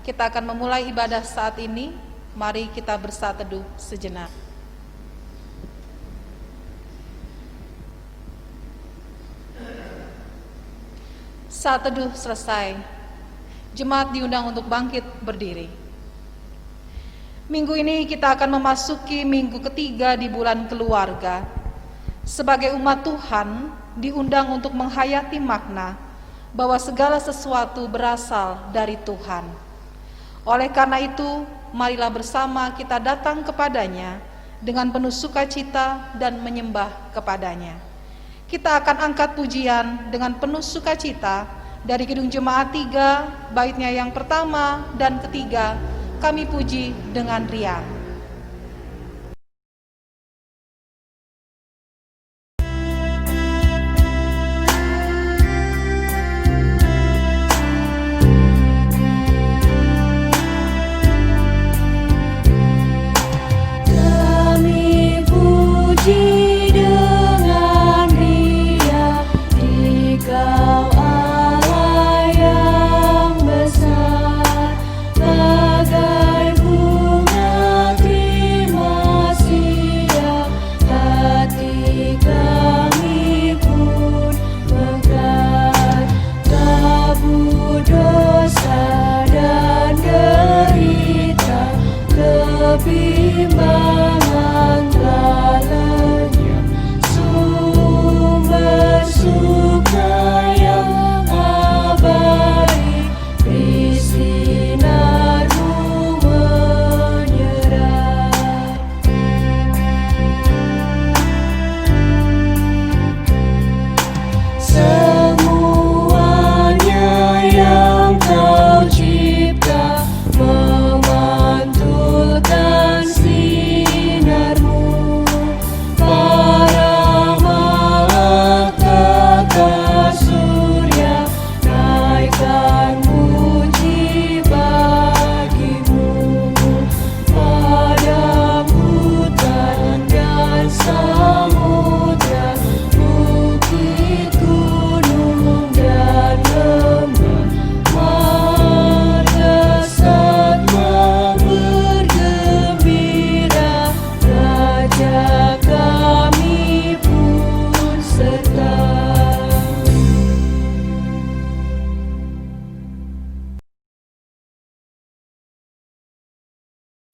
Kita akan memulai ibadah saat ini. Mari kita bersatu teduh sejenak. Saat teduh selesai, jemaat diundang untuk bangkit berdiri. Minggu ini kita akan memasuki minggu ketiga di bulan keluarga. Sebagai umat Tuhan, diundang untuk menghayati makna bahwa segala sesuatu berasal dari Tuhan. Oleh karena itu, marilah bersama kita datang kepadanya dengan penuh sukacita dan menyembah kepadanya. Kita akan angkat pujian dengan penuh sukacita dari Kidung Jemaat 3, baitnya yang pertama dan ketiga, kami puji dengan riang.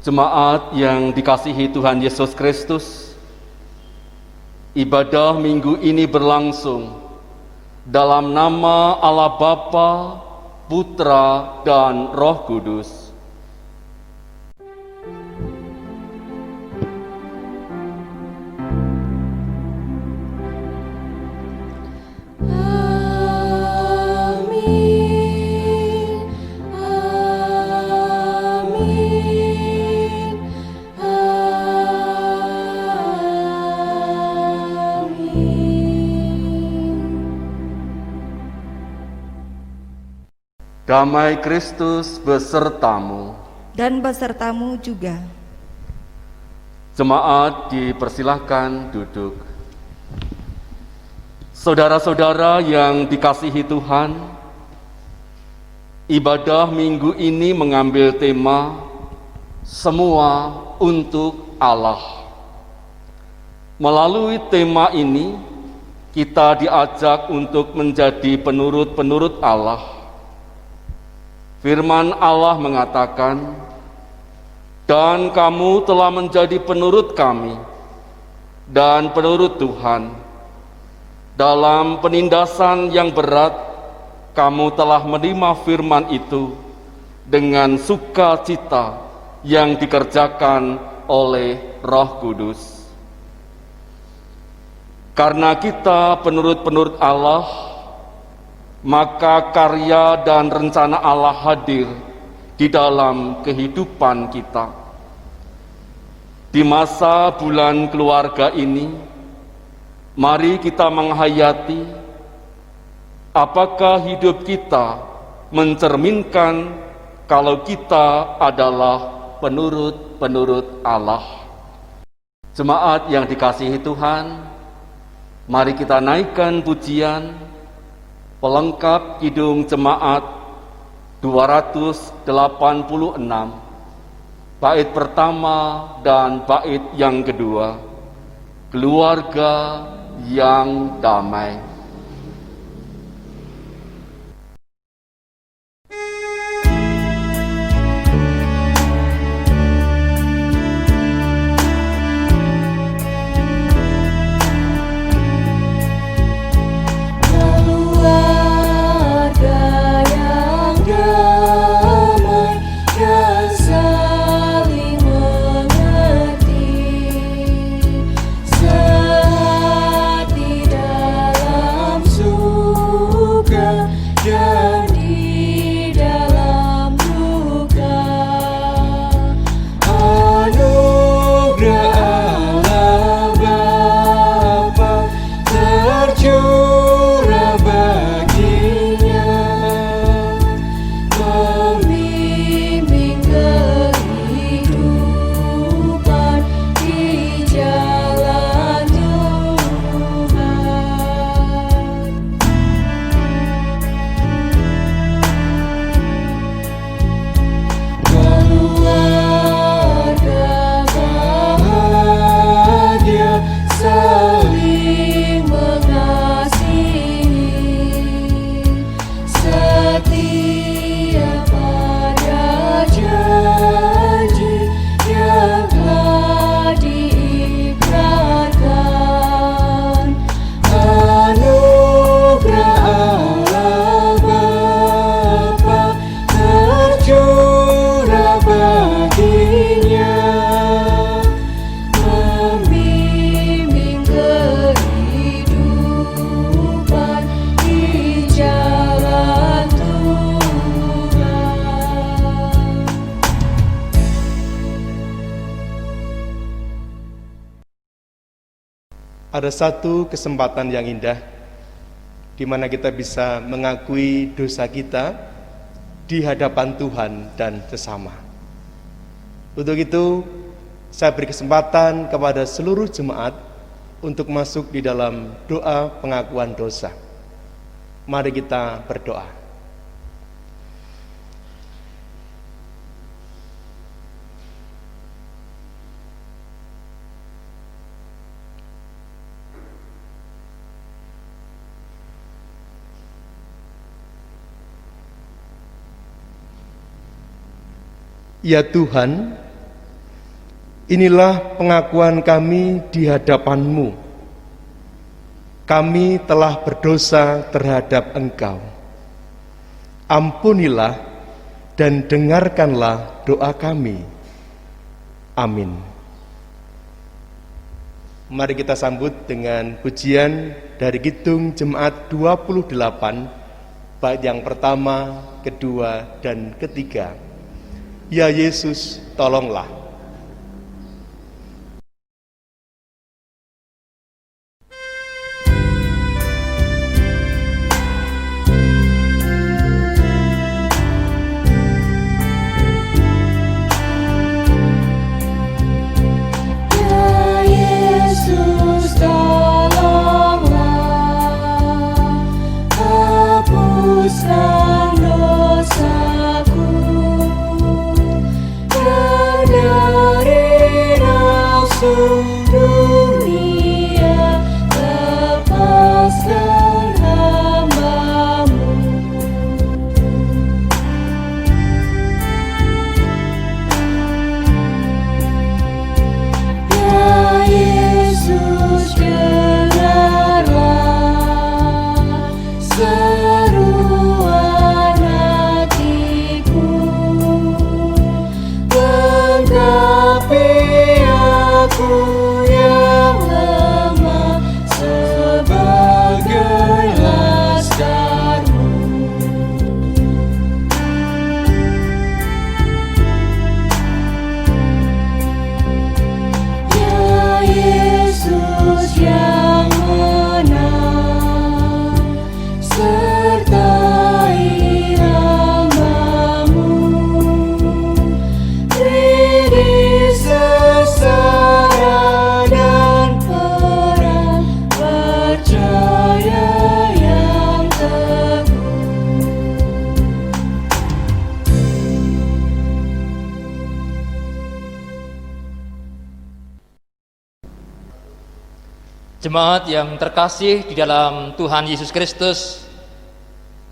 Jemaat yang dikasihi Tuhan Yesus Kristus, ibadah minggu ini berlangsung dalam nama Allah Bapa, Putra, dan Roh Kudus. Damai Kristus besertamu. Dan besertamu juga. Jemaat dipersilahkan duduk. Saudara-saudara yang dikasihi Tuhan, ibadah minggu ini mengambil tema semua untuk Allah. Melalui tema ini, kita diajak untuk menjadi penurut-penurut Allah. Firman Allah mengatakan, "Dan kamu telah menjadi penurut kami dan penurut Tuhan. Dalam penindasan yang berat, kamu telah menerima firman itu dengan sukacita yang dikerjakan oleh Roh Kudus." Karena kita penurut-penurut Allah, maka karya dan rencana Allah hadir di dalam kehidupan kita. Di masa bulan keluarga ini, mari kita menghayati apakah hidup kita mencerminkan kalau kita adalah penurut-penurut Allah. Jemaat yang dikasihi Tuhan, mari kita naikkan pujian pelengkap Kidung Jemaat 286, bait pertama dan bait yang kedua, keluarga yang damai. Ada satu kesempatan yang indah di mana kita bisa mengakui dosa kita di hadapan Tuhan dan sesama. Untuk itu, saya beri kesempatan kepada seluruh jemaat untuk masuk di dalam doa pengakuan dosa. Mari kita berdoa. Ya Tuhan, inilah pengakuan kami di hadapan-Mu. Kami telah berdosa terhadap Engkau. Ampunilah dan dengarkanlah doa kami. Amin. Mari kita sambut dengan pujian dari Kidung Jemaat 28, bait yang pertama, kedua, dan ketiga. Ya Yesus, tolonglah. Jemaat yang terkasih di dalam Tuhan Yesus Kristus,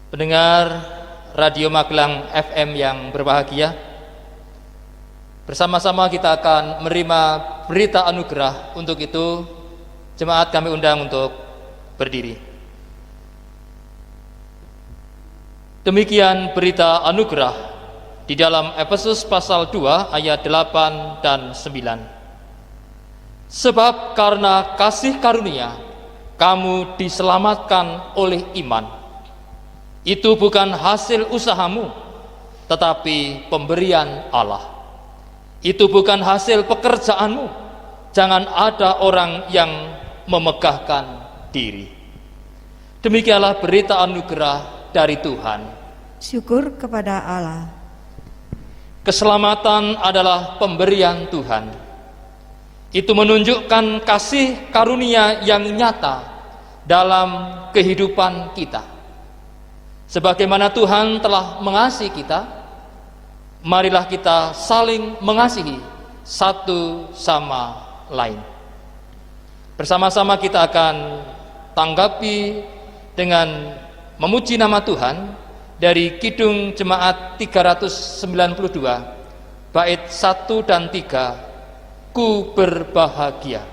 pendengar Radio Magelang FM yang berbahagia, bersama-sama kita akan menerima berita anugerah. Untuk itu, jemaat kami undang untuk berdiri. Demikian berita anugerah di dalam Efesus pasal 2 ayat 8 dan 9. Sebab karena kasih karunia kamu diselamatkan oleh iman. Itu bukan hasil usahamu, tetapi pemberian Allah. Itu bukan hasil pekerjaanmu. Jangan ada orang yang memegahkan diri. Demikianlah berita anugerah dari Tuhan. Syukur kepada Allah. Keselamatan adalah pemberian Tuhan. Itu menunjukkan kasih karunia yang nyata dalam kehidupan kita. Sebagaimana Tuhan telah mengasihi kita, marilah kita saling mengasihi satu sama lain. Bersama-sama kita akan tanggapi dengan memuji nama Tuhan dari Kidung Jemaat 392 bait 1 dan 3. Ku berbahagia.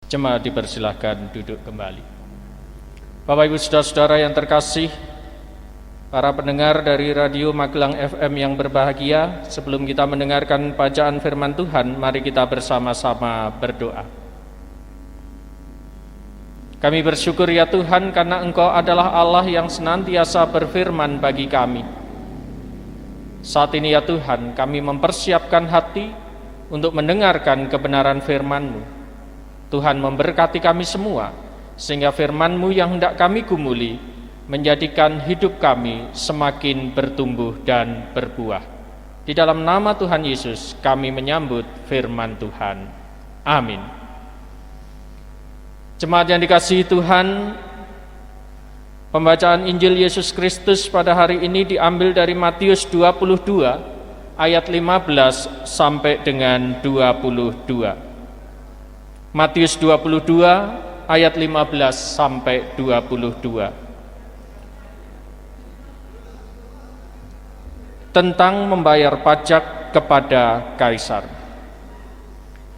Jemaat dipersilahkan duduk kembali. Bapak Ibu Saudara-saudara yang terkasih, Para pendengar dari Radio Magelang FM yang berbahagia, sebelum kita mendengarkan bacaan firman Tuhan, mari kita bersama-sama berdoa. Kami bersyukur ya Tuhan karena Engkau adalah Allah yang senantiasa berfirman bagi kami. Saat ini ya Tuhan, kami mempersiapkan hati untuk mendengarkan kebenaran firman-Mu. Tuhan memberkati kami semua, sehingga firman-Mu yang hendak kami gumuli menjadikan hidup kami semakin bertumbuh dan berbuah. Di dalam nama Tuhan Yesus kami menyambut firman Tuhan. Amin. Jemaat yang dikasihi Tuhan, pembacaan Injil Yesus Kristus pada hari ini diambil dari Matius 22 ayat 15 sampai dengan 22. Matius 22 ayat 15 sampai 22. Tentang membayar pajak kepada kaisar.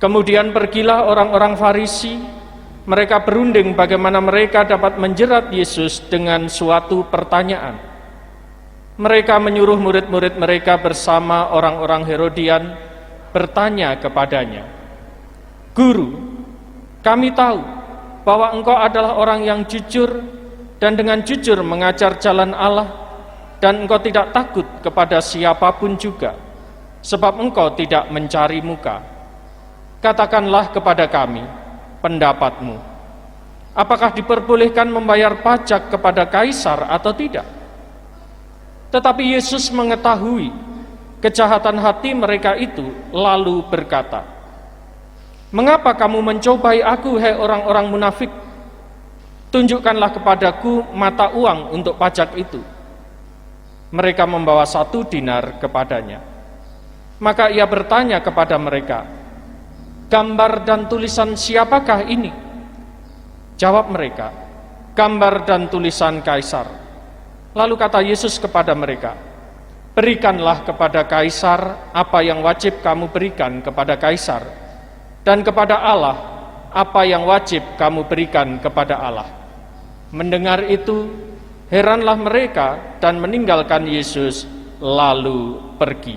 Kemudian pergilah orang-orang Farisi, mereka berunding bagaimana mereka dapat menjerat Yesus dengan suatu pertanyaan. Mereka menyuruh murid-murid mereka bersama orang-orang Herodian bertanya kepadanya, "Guru, kami tahu bahwa Engkau adalah orang yang jujur dan dengan jujur mengajar jalan Allah, dan Engkau tidak takut kepada siapapun juga, sebab Engkau tidak mencari muka. Katakanlah kepada kami pendapatmu. Apakah diperbolehkan membayar pajak kepada kaisar atau tidak?" Tetapi Yesus mengetahui kejahatan hati mereka itu, lalu berkata, "Mengapa kamu mencobai aku, hai orang-orang munafik? Tunjukkanlah kepadaku mata uang untuk pajak itu." Mereka membawa 1 dinar kepadanya. Maka ia bertanya kepada mereka, "Gambar dan tulisan siapakah ini?" Jawab mereka, "Gambar dan tulisan kaisar." Lalu kata Yesus kepada mereka, "Berikanlah kepada kaisar apa yang wajib kamu berikan kepada kaisar, dan kepada Allah apa yang wajib kamu berikan kepada Allah." Mendengar itu, heranlah mereka dan meninggalkan Yesus lalu pergi.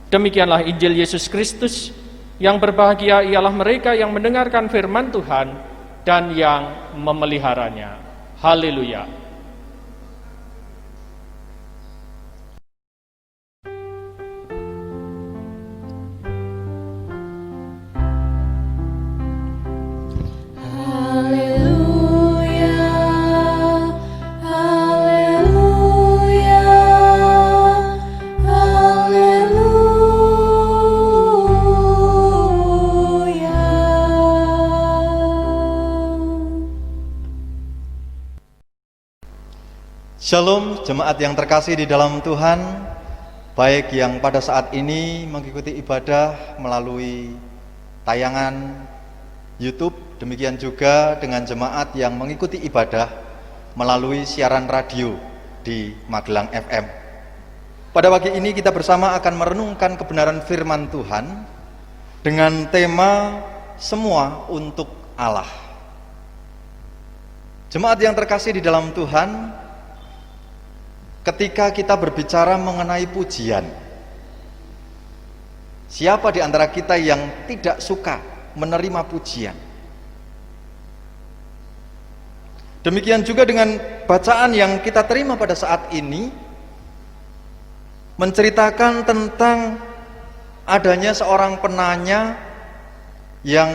Demikianlah Injil Yesus Kristus. Yang berbahagia ialah mereka yang mendengarkan firman Tuhan dan yang memeliharanya. Haleluya. Shalom jemaat yang terkasih di dalam Tuhan, baik yang pada saat ini mengikuti ibadah melalui tayangan YouTube, demikian juga dengan jemaat yang mengikuti ibadah melalui siaran radio di Magelang FM. Pada pagi ini kita bersama akan merenungkan kebenaran firman Tuhan dengan tema semua untuk Allah. Jemaat yang terkasih di dalam Tuhan, ketika kita berbicara mengenai pujian, siapa di antara kita yang tidak suka menerima pujian? Demikian juga dengan bacaan yang kita terima pada saat ini, menceritakan tentang adanya seorang penanya yang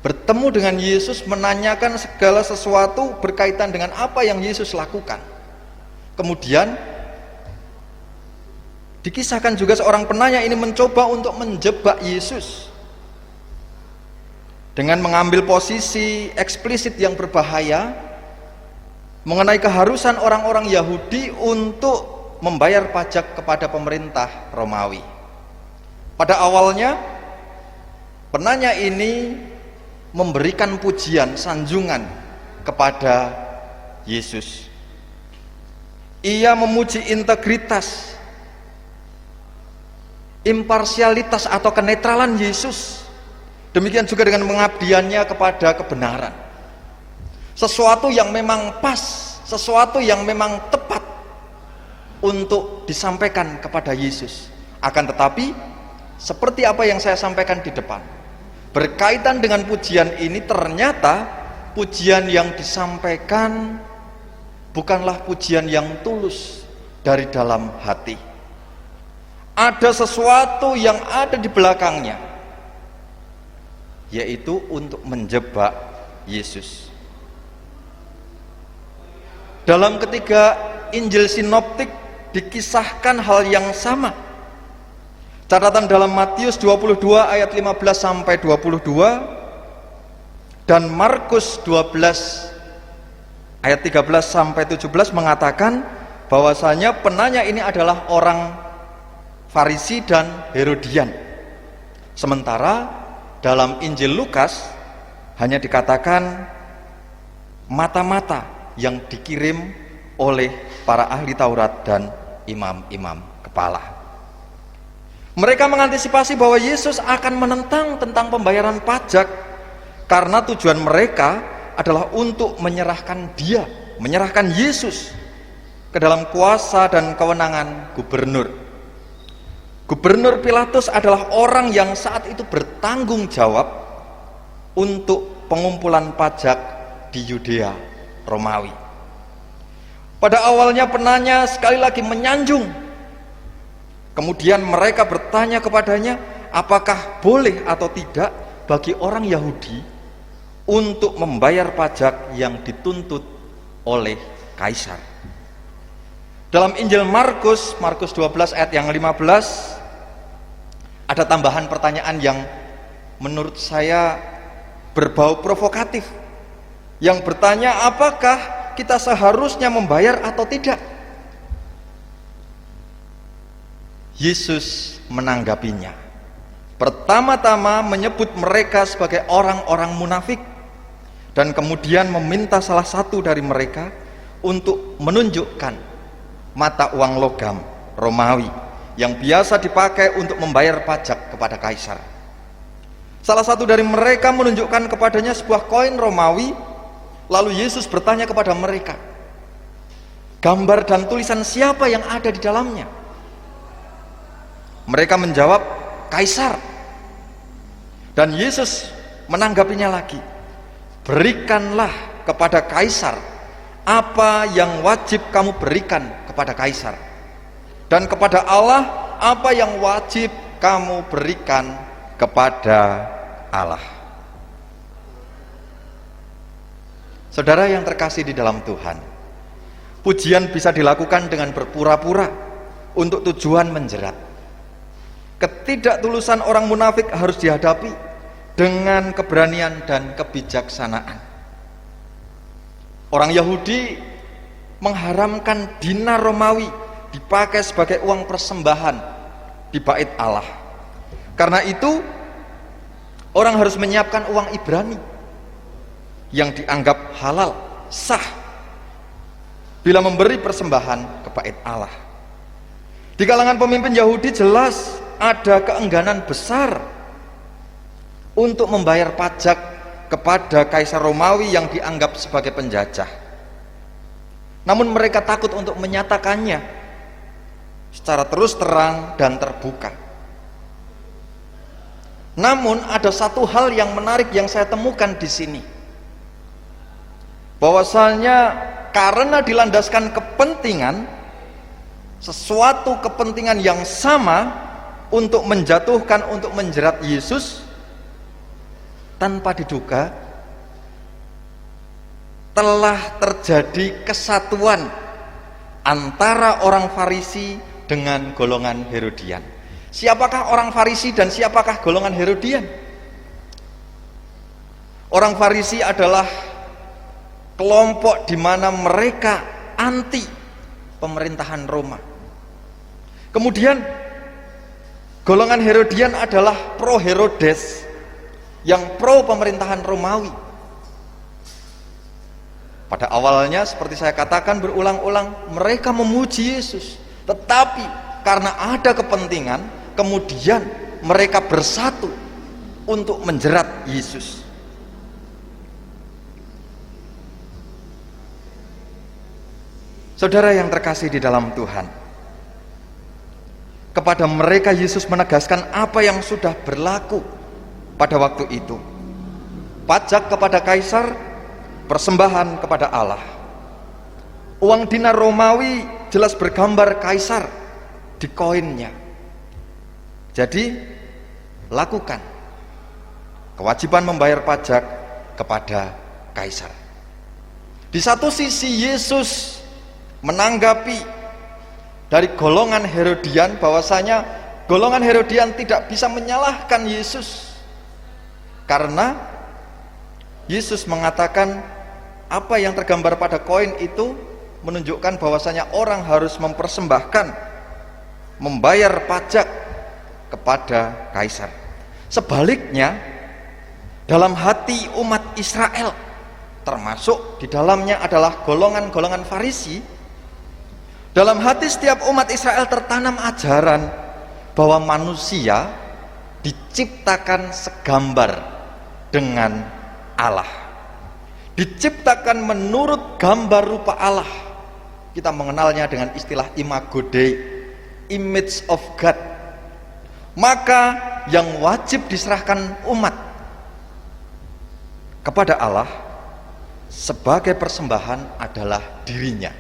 bertemu dengan Yesus, menanyakan segala sesuatu berkaitan dengan apa yang Yesus lakukan. Kemudian dikisahkan juga seorang penanya ini mencoba untuk menjebak Yesus dengan mengambil posisi eksplisit yang berbahaya mengenai keharusan orang-orang Yahudi untuk membayar pajak kepada pemerintah Romawi. Pada awalnya penanya ini memberikan pujian, sanjungan kepada Yesus. Ia memuji integritas, imparsialitas atau kenetralan Yesus. Demikian juga dengan pengabdiannya kepada kebenaran. Sesuatu yang memang pas, sesuatu yang memang tepat untuk disampaikan kepada Yesus. Akan tetapi, seperti apa yang saya sampaikan di depan, berkaitan dengan pujian ini, ternyata pujian yang disampaikan bukanlah pujian yang tulus dari dalam hati. Ada sesuatu yang ada di belakangnya, yaitu untuk menjebak Yesus. Dalam ketiga Injil sinoptik dikisahkan hal yang sama. Catatan dalam Matius 22 ayat 15 sampai 22 dan Markus 12 ayat 13 sampai 17 mengatakan bahwasanya penanya ini adalah orang Farisi dan Herodian. Sementara dalam Injil Lukas hanya dikatakan mata-mata yang dikirim oleh para ahli Taurat dan imam-imam kepala. Mereka mengantisipasi bahwa Yesus akan menentang tentang pembayaran pajak karena tujuan mereka adalah untuk menyerahkan Dia, menyerahkan Yesus ke dalam kuasa dan kewenangan gubernur. Gubernur Pilatus adalah orang yang saat itu bertanggung jawab untuk pengumpulan pajak di Yudea Romawi. Pada awalnya penanya sekali lagi menyanjung. Kemudian mereka bertanya kepadanya, apakah boleh atau tidak bagi orang Yahudi untuk membayar pajak yang dituntut oleh kaisar. Dalam Injil Markus 12 ayat yang 15 ada tambahan pertanyaan yang menurut saya berbau provokatif, yang bertanya apakah kita seharusnya membayar atau tidak. Yesus menanggapinya. Pertama-tama menyebut mereka sebagai orang-orang munafik dan kemudian meminta salah satu dari mereka untuk menunjukkan mata uang logam Romawi yang biasa dipakai untuk membayar pajak kepada kaisar. Salah satu dari mereka menunjukkan kepadanya sebuah koin Romawi. Lalu Yesus bertanya kepada mereka, gambar dan tulisan siapa yang ada di dalamnya? Mereka menjawab, kaisar. Dan Yesus menanggapinya lagi, berikanlah kepada kaisar apa yang wajib kamu berikan kepada kaisar, dan kepada Allah apa yang wajib kamu berikan kepada Allah. Saudara yang terkasih di dalam Tuhan, pujian bisa dilakukan dengan berpura-pura untuk tujuan menjerat. Ketidaktulusan orang munafik harus dihadapi dengan keberanian dan kebijaksanaan. Orang Yahudi mengharamkan dinar Romawi dipakai sebagai uang persembahan di bait Allah. Karena itu orang harus menyiapkan uang Ibrani yang dianggap halal, sah bila memberi persembahan ke bait Allah. Di kalangan pemimpin Yahudi jelas ada keengganan besar untuk membayar pajak kepada kaisar Romawi yang dianggap sebagai penjajah. Namun mereka takut untuk menyatakannya secara terus terang dan terbuka. Namun ada satu hal yang menarik yang saya temukan di sini, bahwasanya karena dilandaskan kepentingan, sesuatu kepentingan yang sama untuk menjatuhkan, untuk menjerat Yesus, tanpa diduga telah terjadi kesatuan antara orang Farisi dengan golongan Herodian. Siapakah orang Farisi dan siapakah golongan Herodian? Orang Farisi adalah kelompok di mana mereka anti pemerintahan Roma. Kemudian golongan Herodian adalah pro Herodes, yang pro pemerintahan Romawi. Pada awalnya seperti saya katakan berulang-ulang, mereka memuji Yesus, tetapi karena ada kepentingan, kemudian mereka bersatu untuk menjerat Yesus. Saudara yang terkasih di dalam Tuhan, kepada mereka Yesus menegaskan apa yang sudah berlaku pada waktu itu. Pajak kepada kaisar, persembahan kepada Allah. Uang dinar Romawi jelas bergambar kaisar di koinnya. Jadi lakukan kewajiban membayar pajak kepada kaisar. Di satu sisi Yesus menanggapi dari golongan Herodian bahwasanya golongan Herodian tidak bisa menyalahkan Yesus, karena Yesus mengatakan apa yang tergambar pada koin itu menunjukkan bahwasanya orang harus mempersembahkan, membayar pajak kepada kaisar. Sebaliknya, dalam hati umat Israel, termasuk di dalamnya adalah golongan-golongan Farisi, dalam hati setiap umat Israel tertanam ajaran bahwa manusia diciptakan segambar dengan Allah, diciptakan menurut gambar rupa Allah. Kita mengenalnya dengan istilah imago Dei, image of God. Maka yang wajib diserahkan umat kepada Allah sebagai persembahan adalah dirinya,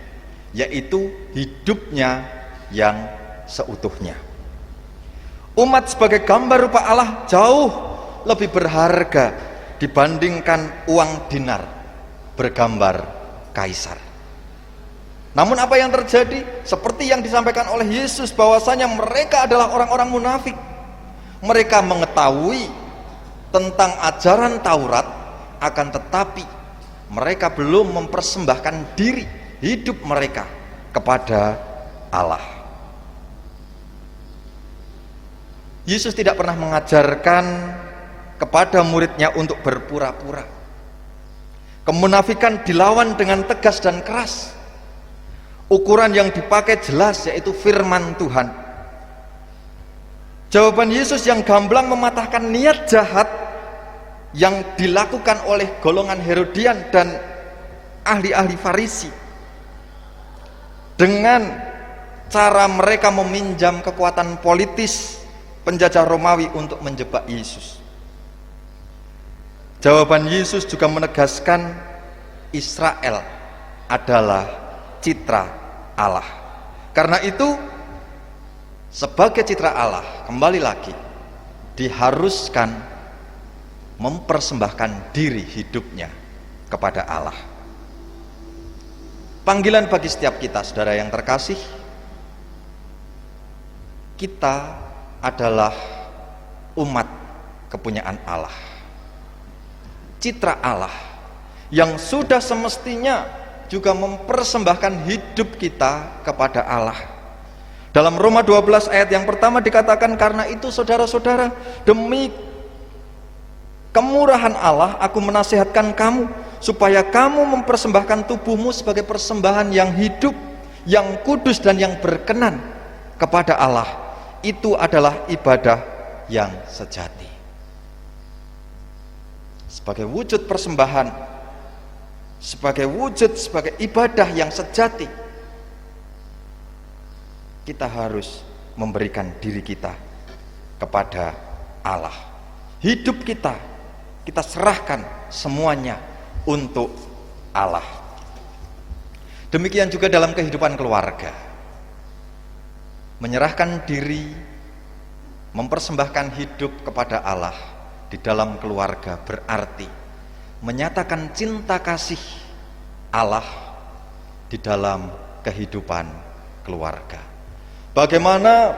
yaitu hidupnya yang seutuhnya. Umat sebagai gambar rupa Allah jauh lebih berharga dibandingkan uang dinar bergambar kaisar. Namun apa yang terjadi? Seperti yang disampaikan oleh Yesus bahwasanya mereka adalah orang-orang munafik. Mereka mengetahui tentang ajaran Taurat, akan tetapi mereka belum mempersembahkan diri, hidup mereka kepada Allah. Yesus tidak pernah mengajarkan kepada muridnya untuk berpura-pura. Kemunafikan dilawan dengan tegas dan keras. Ukuran yang dipakai jelas, yaitu firman Tuhan. Jawaban Yesus yang gamblang mematahkan niat jahat yang dilakukan oleh golongan Herodian dan ahli-ahli Farisi dengan cara mereka meminjam kekuatan politis penjajah Romawi untuk menjebak Yesus. Jawaban Yesus juga menegaskan Israel adalah citra Allah. Karena itu sebagai citra Allah, kembali lagi diharuskan mempersembahkan diri hidupnya kepada Allah. Panggilan bagi setiap kita, saudara yang terkasih, kita adalah umat kepunyaan Allah, citra Allah yang sudah semestinya juga mempersembahkan hidup kita kepada Allah. Dalam Roma 12 ayat yang pertama dikatakan, karena itu saudara-saudara, demi kemurahan Allah aku menasihatkan kamu supaya kamu mempersembahkan tubuhmu sebagai persembahan yang hidup, yang kudus dan yang berkenan kepada Allah. Itu adalah ibadah yang sejati. Sebagai wujud persembahan, sebagai wujud, sebagai ibadah yang sejati, kita harus memberikan diri kita kepada Allah. Hidup kita serahkan semuanya untuk Allah. Demikian juga dalam kehidupan keluarga. Menyerahkan diri, mempersembahkan hidup kepada Allah di dalam keluarga berarti menyatakan cinta kasih Allah di dalam kehidupan keluarga. Bagaimana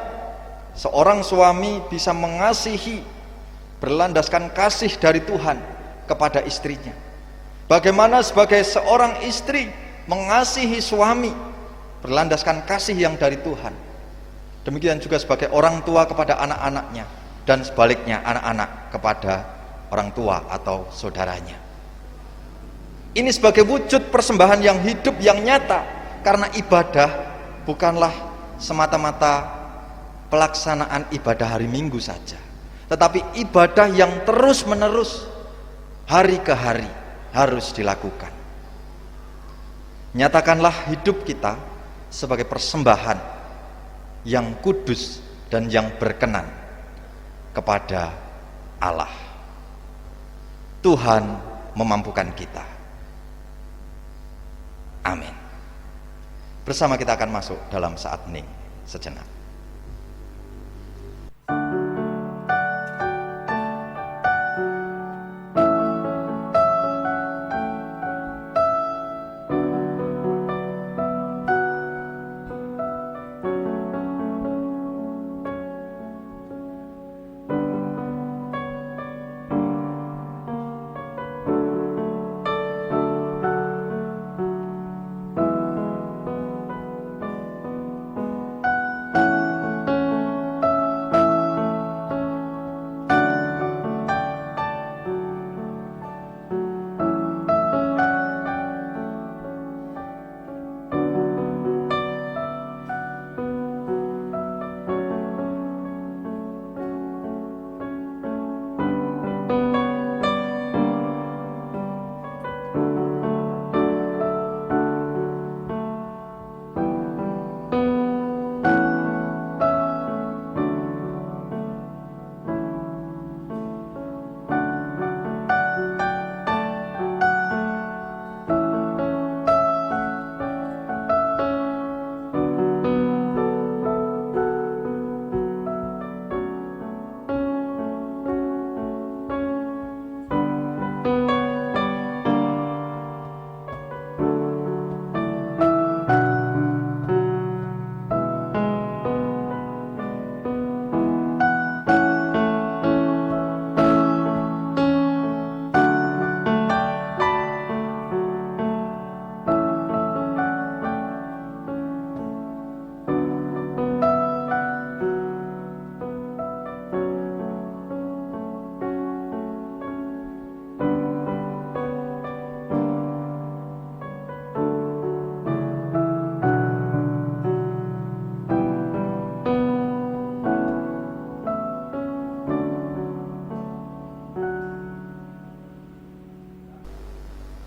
seorang suami bisa mengasihi berlandaskan kasih dari Tuhan kepada istrinya? Bagaimana sebagai seorang istri mengasihi suami berlandaskan kasih yang dari Tuhan? Demikian juga sebagai orang tua kepada anak-anaknya, dan sebaliknya anak-anak kepada orang tua atau saudaranya. Ini sebagai wujud persembahan yang hidup, yang nyata, karena ibadah bukanlah semata-mata pelaksanaan ibadah hari Minggu saja, tetapi ibadah yang terus-menerus, hari ke hari harus dilakukan. Nyatakanlah hidup kita sebagai persembahan yang kudus dan yang berkenan kepada Allah. Tuhan memampukan kita. Amin. Bersama kita akan masuk dalam saat hening sejenak.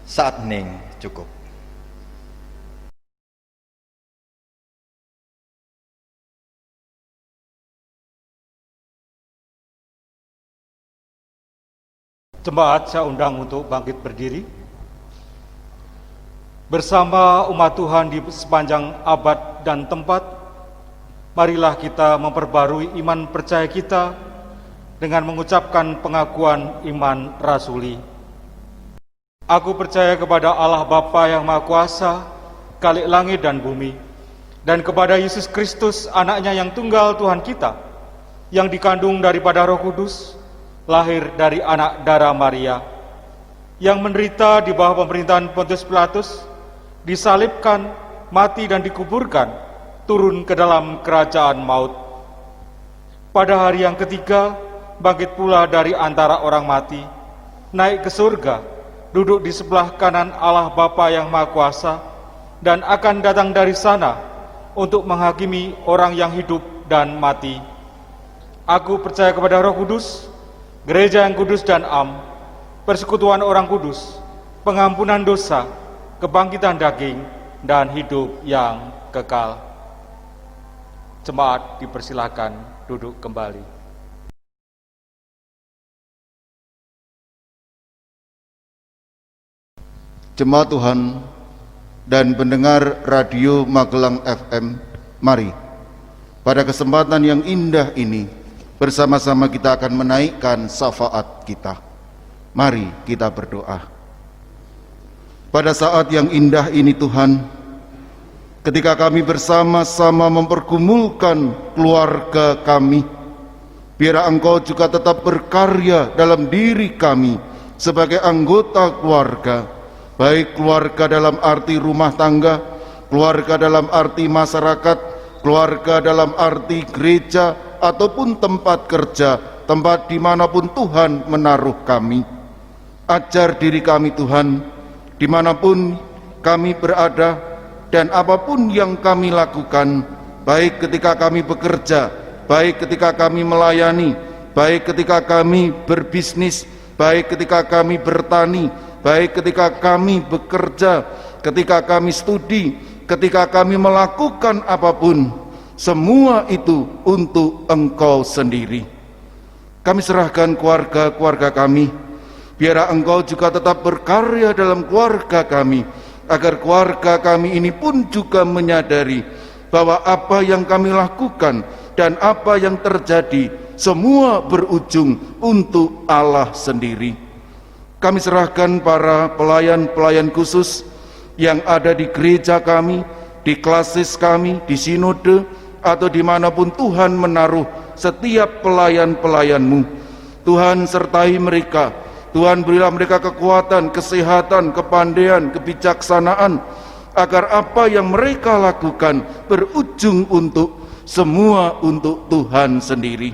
Saat hening cukup. Jemaat saya undang untuk bangkit berdiri. Bersama umat Tuhan di sepanjang abad dan tempat, marilah kita memperbarui iman percaya kita dengan mengucapkan pengakuan iman rasuli. Aku percaya kepada Allah Bapa yang Maha Kuasa, Khalik langit dan bumi, dan kepada Yesus Kristus, anaknya yang tunggal Tuhan kita, yang dikandung daripada Roh Kudus, lahir dari anak darah Maria, yang menderita di bawah pemerintahan Pontius Pilatus, disalibkan, mati dan dikuburkan, turun ke dalam kerajaan maut. Pada hari yang ketiga, bangkit pula dari antara orang mati, naik ke surga, duduk di sebelah kanan Allah Bapa yang Maha Kuasa, dan akan datang dari sana untuk menghakimi orang yang hidup dan mati. Aku percaya kepada Roh Kudus, gereja yang kudus dan am, persekutuan orang kudus, pengampunan dosa, kebangkitan daging, dan hidup yang kekal. Jemaat dipersilakan duduk kembali. Jemaat Tuhan dan pendengar Radio Magelang FM, mari pada kesempatan yang indah ini bersama-sama kita akan menaikkan syafaat kita. Mari kita berdoa. Pada saat yang indah ini Tuhan, ketika kami bersama-sama mempergumulkan keluarga kami, biar Engkau juga tetap berkarya dalam diri kami sebagai anggota keluarga, baik keluarga dalam arti rumah tangga, keluarga dalam arti masyarakat, keluarga dalam arti gereja, ataupun tempat kerja, tempat dimanapun Tuhan menaruh kami. Ajar diri kami Tuhan, dimanapun kami berada, dan apapun yang kami lakukan, baik ketika kami bekerja, baik ketika kami melayani, baik ketika kami berbisnis, baik ketika kami bertani, baik ketika kami bekerja, ketika kami studi, ketika kami melakukan apapun, semua itu untuk Engkau sendiri. Kami serahkan keluarga-keluarga kami, biarlah Engkau juga tetap berkarya dalam keluarga kami, agar keluarga kami ini pun juga menyadari bahwa apa yang kami lakukan dan apa yang terjadi semua berujung untuk Allah sendiri. Kami serahkan para pelayan-pelayan khusus yang ada di gereja kami, di klasis kami, di sinode, atau dimanapun Tuhan menaruh setiap pelayan-pelayan-Mu. Tuhan sertai mereka, Tuhan berilah mereka kekuatan, kesehatan, kepandaian, kebijaksanaan, agar apa yang mereka lakukan berujung untuk semua untuk Tuhan sendiri.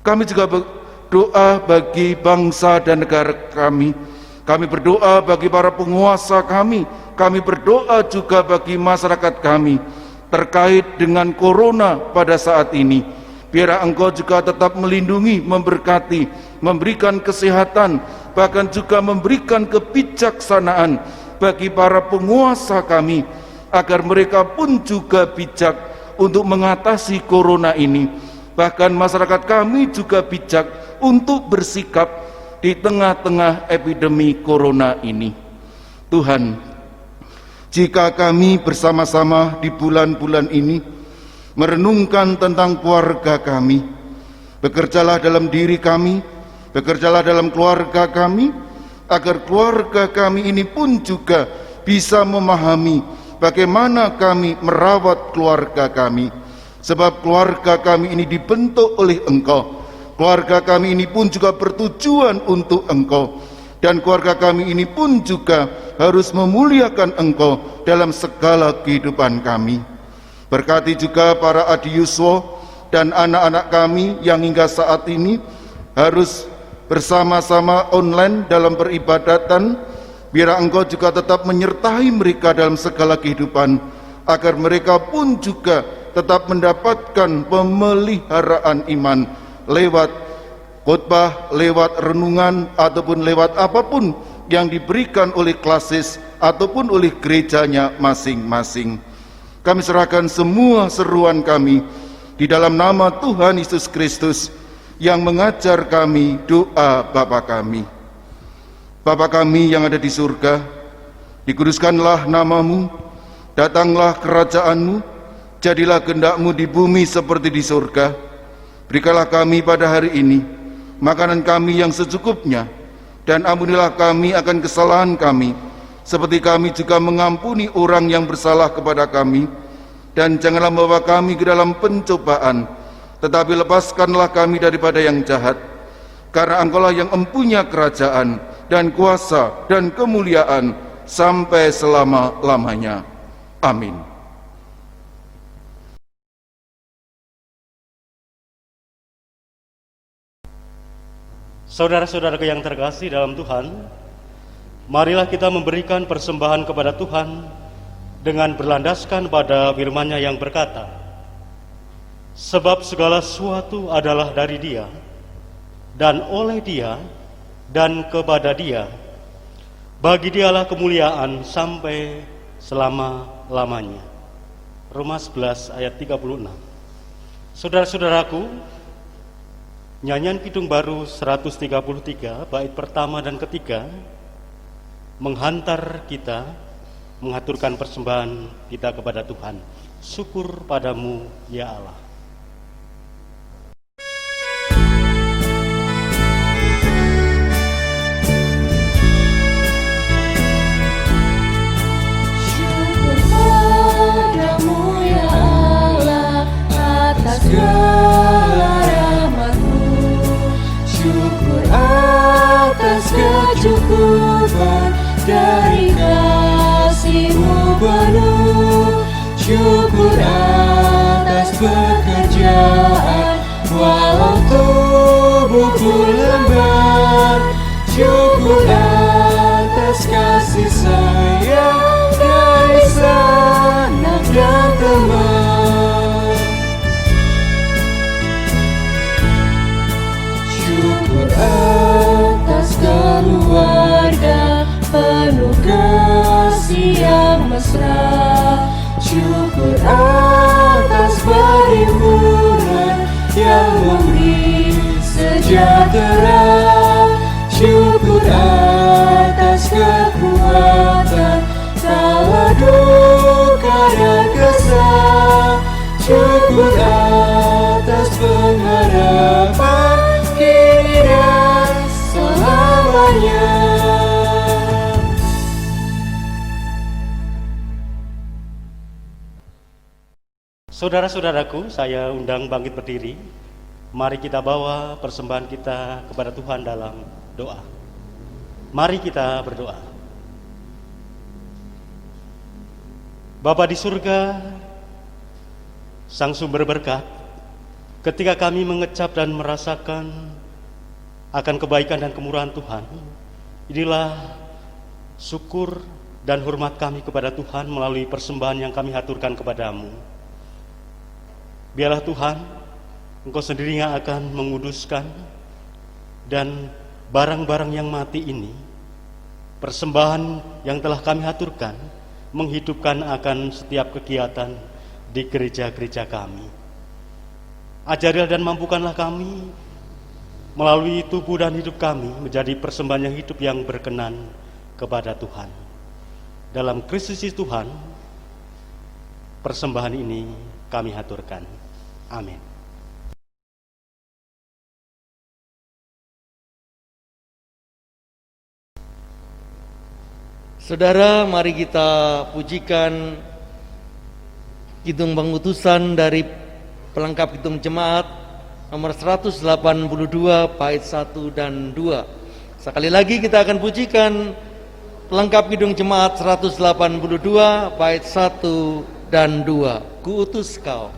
Kami juga berdoa bagi bangsa dan negara kami. Kami berdoa bagi para penguasa kami. Kami berdoa juga bagi masyarakat kami terkait dengan corona pada saat ini. Biarlah Engkau juga tetap melindungi, memberkati, memberikan kesehatan, bahkan juga memberikan kebijaksanaan bagi para penguasa kami, agar mereka pun juga bijak untuk mengatasi corona ini. Bahkan masyarakat kami juga bijak untuk bersikap di tengah-tengah epidemi corona ini. Tuhan, jika kami bersama-sama di bulan-bulan ini merenungkan tentang keluarga kami, bekerjalah dalam diri kami, bekerjalah dalam keluarga kami, agar keluarga kami ini pun juga bisa memahami bagaimana kami merawat keluarga kami. Sebab keluarga kami ini dibentuk oleh Engkau. Keluarga kami ini pun juga bertujuan untuk Engkau. Dan keluarga kami ini pun juga harus memuliakan Engkau dalam segala kehidupan kami. Berkati juga para adiuswa dan anak-anak kami yang hingga saat ini harus bersama-sama online dalam peribadatan. Biar Engkau juga tetap menyertai mereka dalam segala kehidupan, agar mereka pun juga tetap mendapatkan pemeliharaan iman lewat khotbah, lewat renungan, ataupun lewat apapun yang diberikan oleh klasis ataupun oleh gerejanya masing-masing. Kami serahkan semua seruan kami di dalam nama Tuhan Yesus Kristus yang mengajar kami doa Bapa kami. Bapa kami yang ada di surga, dikuduskanlah nama-Mu, datanglah kerajaan-Mu, jadilah kehendak-Mu di bumi seperti di surga. Berikanlah kami pada hari ini makanan kami yang secukupnya, dan ampunilah kami akan kesalahan kami, seperti kami juga mengampuni orang yang bersalah kepada kami. Dan janganlah membawa kami ke dalam pencobaan, tetapi lepaskanlah kami daripada yang jahat. Karena Engkau-lah yang empunya kerajaan dan kuasa dan kemuliaan sampai selama-lamanya. Amin. Saudara-saudaraku yang terkasih dalam Tuhan, marilah kita memberikan persembahan kepada Tuhan dengan berlandaskan pada firman-Nya yang berkata, sebab segala sesuatu adalah dari Dia, dan oleh Dia, dan kepada Dia. Bagi Dialah kemuliaan sampai selama-lamanya. Roma 11 ayat 36. Saudara-saudaraku, nyanyian Kidung Baru 133 bait pertama dan ketiga menghantar kita mengaturkan persembahan kita kepada Tuhan. Syukur padamu ya Allah. Syukur padamu ya Allah atas segala rahmat-Mu. Syukur atas kecukupan dari kasih-Mu penuh. Syukur atas pekerjaan walau tubuhku lemah. Syukur atas kasih sayang dari sanak dan teman. Syukur atas keluarga penuh kasih yang mesra. Syukur atas sejahtera. Syukur atas kekuatan kala duka dan kesal. Syukur atas pengharapan kini dan selamanya. Saudara-saudaraku, saya undang bangkit berdiri. Mari kita bawa persembahan kita kepada Tuhan dalam doa. Mari kita berdoa. Bapa di surga, Sang sumber berkat, ketika kami mengecap dan merasakan akan kebaikan dan kemurahan Tuhan, inilah syukur dan hormat kami kepada Tuhan melalui persembahan yang kami haturkan kepadamu. Biarlah Tuhan, Engkau sendiri yang akan menguduskan, dan barang-barang yang mati ini, persembahan yang telah kami haturkan, menghidupkan akan setiap kegiatan di gereja-gereja kami. Ajarilah dan mampukanlah kami melalui tubuh dan hidup kami menjadi persembahan yang hidup yang berkenan kepada Tuhan. Dalam Kristus Tuhan, persembahan ini kami haturkan. Amin. Saudara, mari kita pujikan Kidung Pengutusan dari pelengkap Kidung Jemaat nomor 182 bait 1 dan 2. Sekali lagi kita akan pujikan pelengkap Kidung Jemaat 182 bait 1 dan 2. Ku utus kau.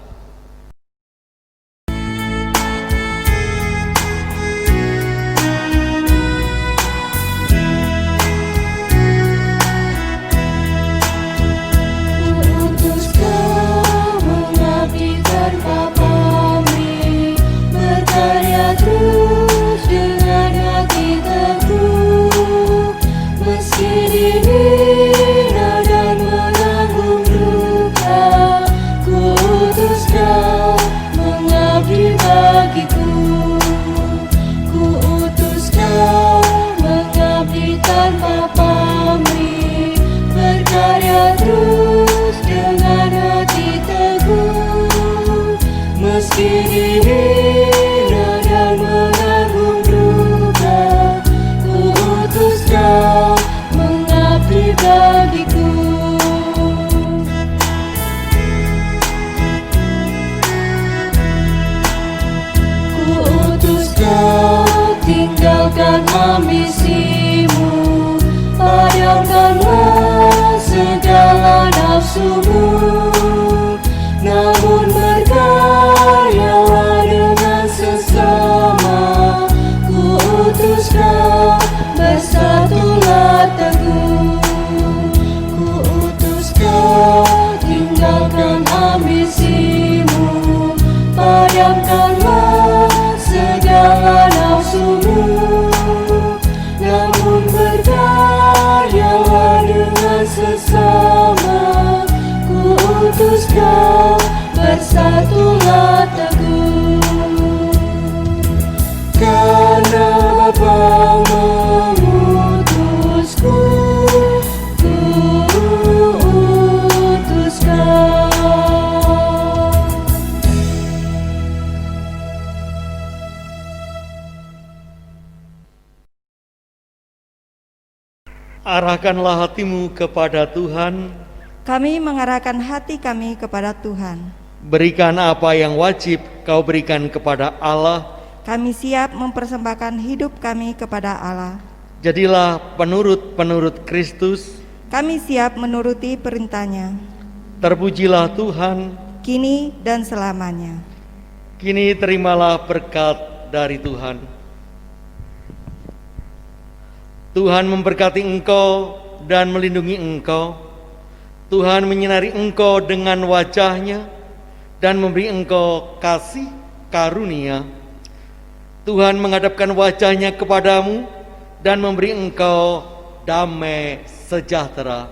Tinggalkan ambisimu, padamkanlah segala nafsumu, namun berkaryalah dengan sesama. Ku utus kau, bersatulah teguh. Ku utus kau, tinggalkan ambisimu, padamkanlah segala nafsumu, namun berkaryalah dengan sesama. Ku utus kau, bersatulah teguh. Karena Bapa mengutusku, ku utus kau. Arahkanlah hatimu kepada Tuhan. Kami mengarahkan hati kami kepada Tuhan. Berikan apa yang wajib kau berikan kepada Allah. Kami siap mempersembahkan hidup kami kepada Allah. Jadilah penurut-penurut Kristus. Kami siap menuruti perintahnya. Terpujilah Tuhan, kini dan selamanya. Kini terimalah berkat dari Tuhan. Tuhan memberkati engkau dan melindungi engkau. Tuhan menyinari engkau dengan wajah-Nya dan memberi engkau kasih karunia. Tuhan menghadapkan wajah-Nya kepadamu dan memberi engkau damai sejahtera.